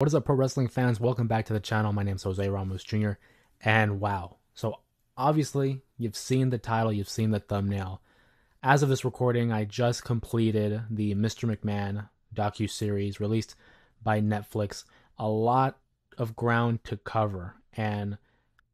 What is up, pro wrestling fans? Welcome back to the channel. My name is Jose Ramos Jr. And wow. So, obviously, you've seen the title, you've seen the thumbnail. As of this recording, I just completed the Mr. McMahon docuseries released by Netflix. A lot of ground to cover. And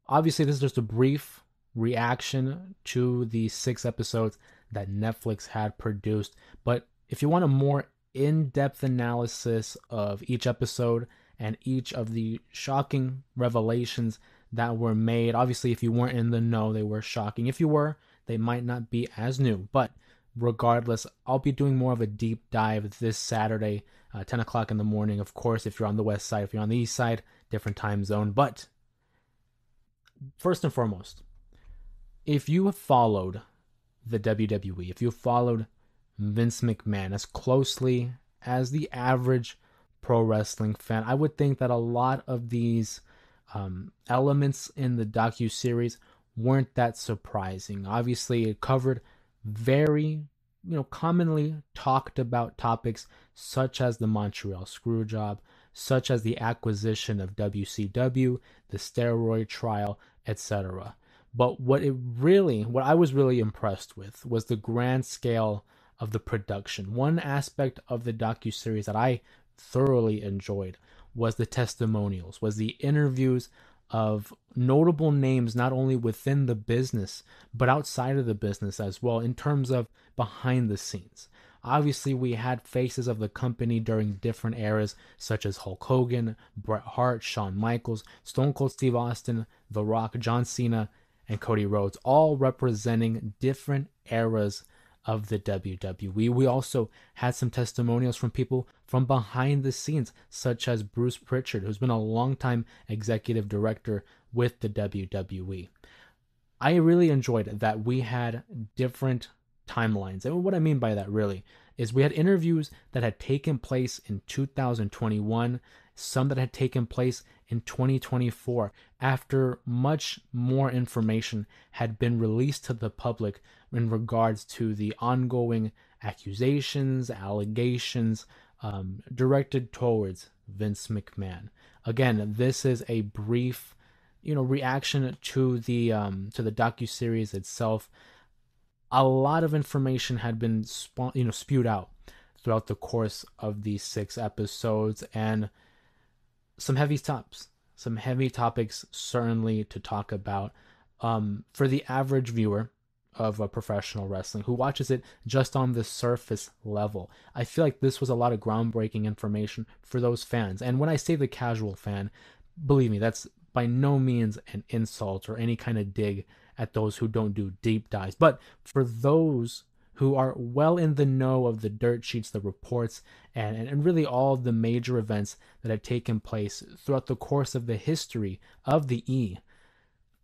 obviously, this is just a brief reaction to the 6 episodes that Netflix had produced. But if you want a more in-depth analysis of each episode and each of the shocking revelations that were made, obviously, if you weren't in the know, they were shocking. If you were, they might not be as new. But regardless, I'll be doing more of a deep dive this Saturday, 10 o'clock in the morning. Of course, if you're on the west side, if you're on the east side, different time zone. But first and foremost, if you have followed the WWE, if you followed Vince McMahon as closely as the average pro wrestling fan, I would think that a lot of these elements in the docu-series weren't that surprising. Obviously, it covered very, commonly talked about topics such as the Montreal Screwjob, such as the acquisition of WCW, the steroid trial, etc. But what I was really impressed with was the grand scale of the production. One aspect of the docu-series that I thoroughly enjoyed was the testimonials, was the interviews of notable names not only within the business but outside of the business as well, in terms of behind the scenes. Obviously, we had faces of the company during different eras, such as Hulk Hogan, Bret Hart, Shawn Michaels, Stone Cold Steve Austin, The Rock, John Cena, and Cody Rhodes, all representing different eras of the WWE. We also had some testimonials from people from behind the scenes, such as Bruce Pritchard, who's been a longtime executive director with the WWE. I really enjoyed that we had different timelines. And what I mean by that really is we had interviews that had taken place in 2021, some that had taken place in 2024, after much more information had been released to the public in regards to the ongoing accusations, allegations directed towards Vince McMahon. Again, this is a brief, reaction to the docu-series itself. A lot of information had been spewed out throughout the course of these 6 episodes, and some heavy topics certainly to talk about. For the average viewer of a professional wrestling who watches it just on the surface level, I feel like this was a lot of groundbreaking information for those fans. And when I say the casual fan, believe me, that's by no means an insult or any kind of dig at those who don't do deep dives. But for those who are well in the know of the dirt sheets, the reports, and really all the major events that have taken place throughout the course of the history of the E,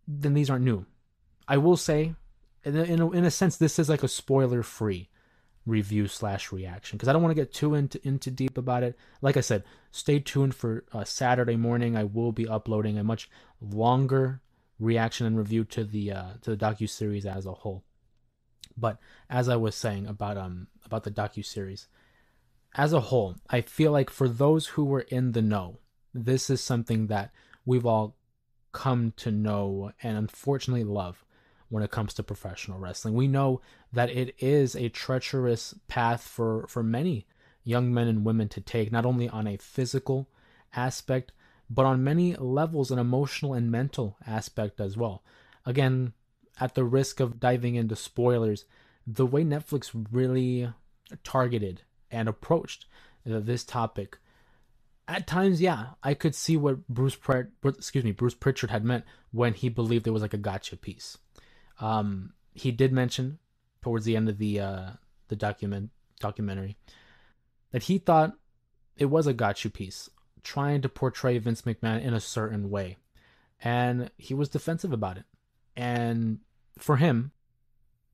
then these aren't new. I will say, in a sense, this is like a spoiler-free review slash reaction, because I don't want to get too into deep about it. Like I said, stay tuned for Saturday morning. I will be uploading a much longer reaction and review to the docu series as a whole. But as I was saying about the docu series as a whole, I feel like for those who were in the know, this is something that we've all come to know and unfortunately love when it comes to professional wrestling. We know that it is a treacherous path for many young men and women to take, not only on a physical aspect, but on many levels, an emotional and mental aspect as well. Again, at the risk of diving into spoilers, the way Netflix really targeted and approached this topic, at times, yeah, I could see what Bruce Pritchard had meant when he believed it was like a gotcha piece. He did mention towards the end of the documentary that he thought it was a gotcha piece, trying to portray Vince McMahon in a certain way, and he was defensive about it. And for him,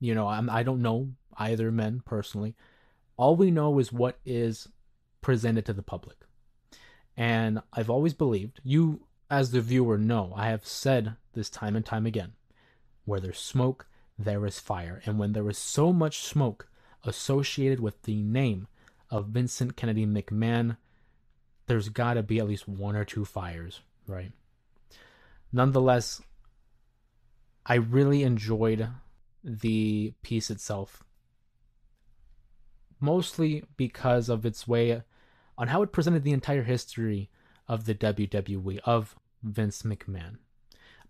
I don't know either men personally. All we know is what is presented to the public. And I've always believed, you as the viewer know, I have said this time and time again, where there's smoke, there is fire. And when there is so much smoke associated with the name of Vincent Kennedy McMahon, there's got to be at least one or two fires, right? Nonetheless, I really enjoyed the piece itself, mostly because of its way on how it presented the entire history of the WWE, of Vince McMahon.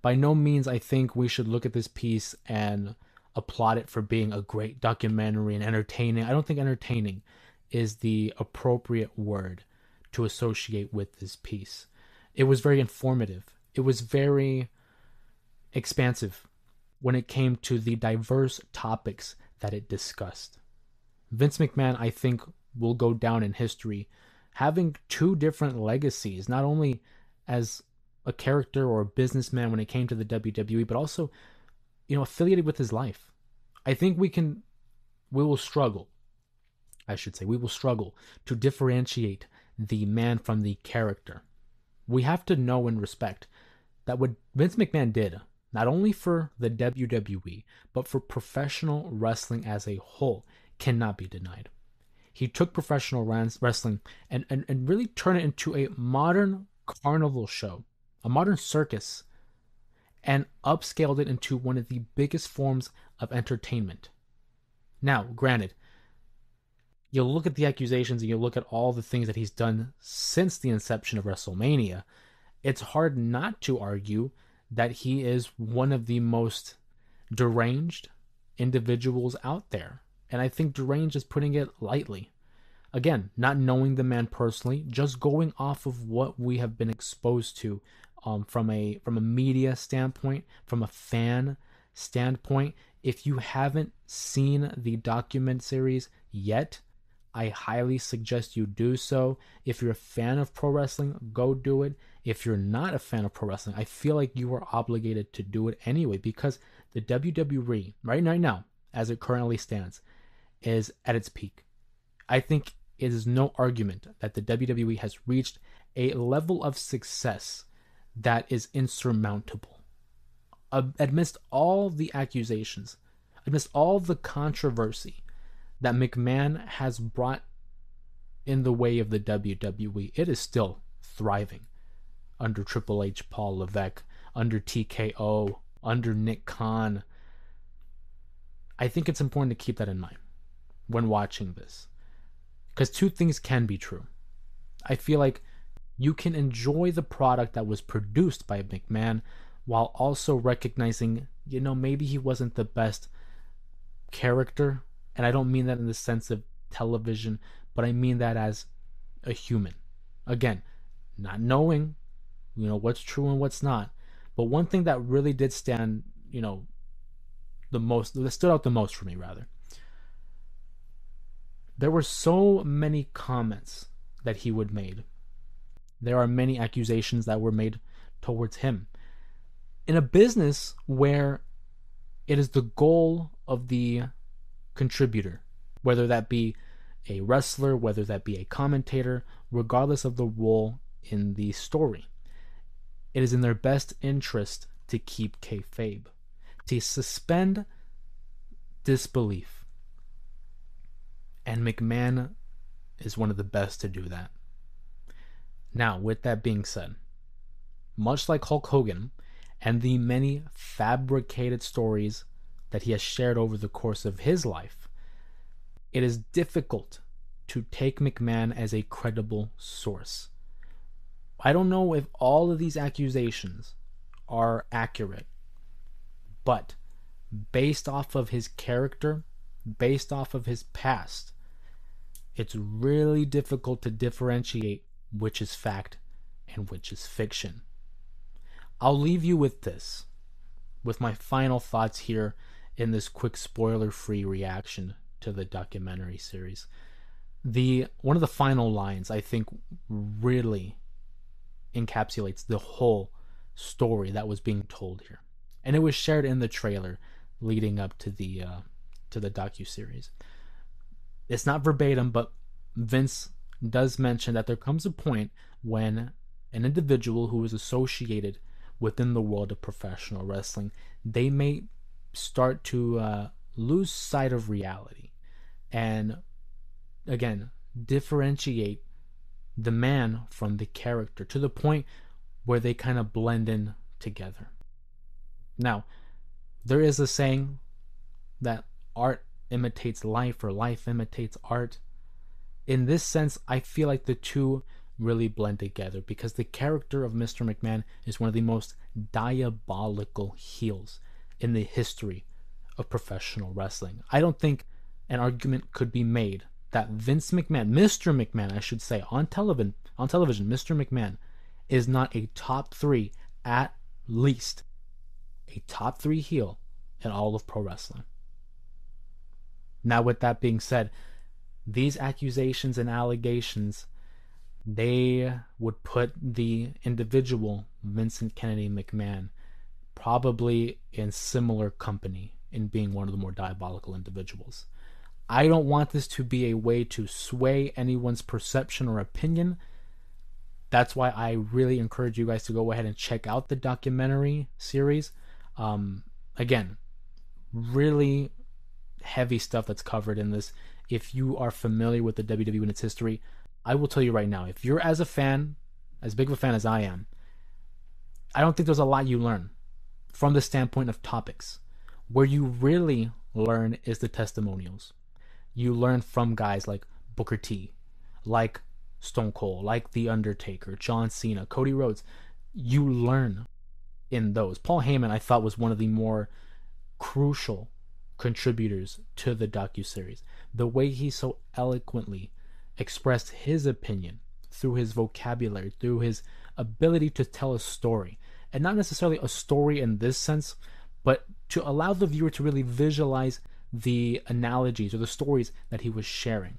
By no means I think we should look at this piece and applaud it for being a great documentary and entertaining. I don't think entertaining is the appropriate word to associate with this piece. It was very informative. It was very expansive when it came to the diverse topics that it discussed. Vince McMahon, I think, will go down in history having two different legacies, not only as a character or a businessman when it came to the WWE, but also, affiliated with his life. I think we will struggle, I should say, we will struggle to differentiate the man from the character. We have to know and respect that what Vince McMahon did, not only for the WWE, but for professional wrestling as a whole, cannot be denied. He took professional wrestling and really turned it into a modern carnival show, a modern circus, and upscaled it into one of the biggest forms of entertainment. Now, granted, you look at the accusations and you look at all the things that he's done since the inception of WrestleMania, it's hard not to argue that he is one of the most deranged individuals out there. And I think deranged is putting it lightly. Again, not knowing the man personally, just going off of what we have been exposed to from a media standpoint, from a fan standpoint. If you haven't seen the document series yet, I highly suggest you do so. If you're a fan of pro wrestling, go do it. If you're not a fan of pro wrestling, I feel like you are obligated to do it anyway, because the WWE right now, as it currently stands, is at its peak. I think it is no argument that the WWE has reached a level of success that is insurmountable. Amidst all the accusations, amidst all the controversy that McMahon has brought in the way of the WWE, it is still thriving under Triple H, Paul Levesque, under TKO, under Nick Khan. I think it's important to keep that in mind when watching this, because two things can be true. I feel like you can enjoy the product that was produced by McMahon while also recognizing, maybe he wasn't the best character. And I don't mean that in the sense of television, but I mean that as a human. Again, not knowing, what's true and what's not. But one thing that really did stand, the most, that stood out the most for me, rather. There were so many comments that he would made. There are many accusations that were made towards him. In a business where it is the goal of the contributor, whether that be a wrestler, whether that be a commentator, regardless of the role in the story, it is in their best interest to keep kayfabe, to suspend disbelief. And McMahon is one of the best to do that. Now, with that being said, much like Hulk Hogan and the many fabricated stories that he has shared over the course of his life, it is difficult to take McMahon as a credible source. I don't know if all of these accusations are accurate, but based off of his character, based off of his past, it's really difficult to differentiate which is fact and which is fiction. I'll leave you with this, with my final thoughts here in this quick spoiler-free reaction to the documentary series. One of the final lines, I think, really encapsulates the whole story that was being told here, and it was shared in the trailer leading up to the docuseries. It's not verbatim, but Vince does mention that there comes a point when an individual who is associated within the world of professional wrestling, they may start to lose sight of reality, and again, differentiate the man from the character to the point where they kind of blend in together. Now, there is a saying that art imitates life or life imitates art. In this sense, I feel like the two really blend together because the character of Mr. McMahon is one of the most diabolical heels in the history of professional wrestling. I don't think an argument could be made that Vince McMahon, Mr. McMahon, I should say, on television, Mr. McMahon is not a top 3, at least a top 3 heel in all of pro wrestling. Now, with that being said, these accusations and allegations, they would put the individual Vincent Kennedy McMahon probably in similar company in being one of the more diabolical individuals. I don't want this to be a way to sway anyone's perception or opinion. That's why I really encourage you guys to go ahead and check out the documentary series. Again, really heavy stuff that's covered in this. If you are familiar with the WWE and its history, I will tell you right now, if you're as big of a fan as I am, I don't think there's a lot you learn from the standpoint of topics. Where you really learn is the testimonials. You learn from guys like Booker T, like Stone Cold, like The Undertaker, John Cena, Cody Rhodes. You learn in those. Paul Heyman, I thought, was one of the more crucial contributors to the docuseries. The way he so eloquently expressed his opinion through his vocabulary, through his ability to tell a story, and not necessarily a story in this sense, but to allow the viewer to really visualize the analogies or the stories that he was sharing.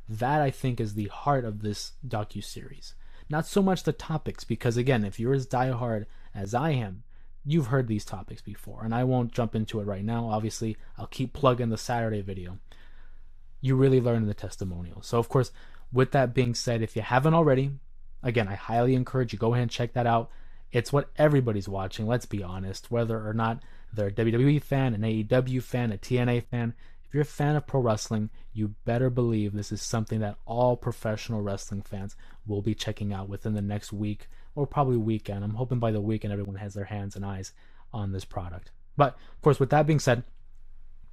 That, I think, is the heart of this docuseries. Not so much the topics, because again, if you're as diehard as I am, you've heard these topics before, and I won't jump into it right now. Obviously, I'll keep plugging the Saturday video. You really learn in the testimonials. So, of course, with that being said, if you haven't already, again, I highly encourage you, go ahead and check that out. It's what everybody's watching, let's be honest, whether or not they're a WWE fan, an AEW fan, a TNA fan. If you're a fan of pro wrestling, you better believe this is something that all professional wrestling fans will be checking out within the next week or probably weekend. I'm hoping by the weekend everyone has their hands and eyes on this product. But, of course, with that being said,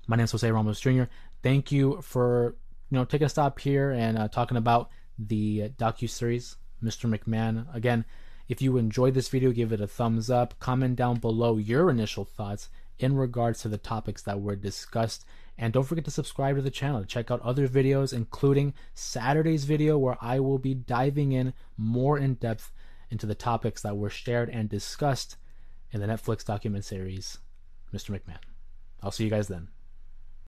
my name is Jose Ramos Jr. Thank you for taking a stop here and talking about the docuseries, Mr. McMahon. Again, if you enjoyed this video, give it a thumbs up. Comment down below your initial thoughts in regards to the topics that were discussed. And don't forget to subscribe to the channel to check out other videos, including Saturday's video where I will be diving in more in depth into the topics that were shared and discussed in the Netflix document series, Mr. McMahon. I'll see you guys then.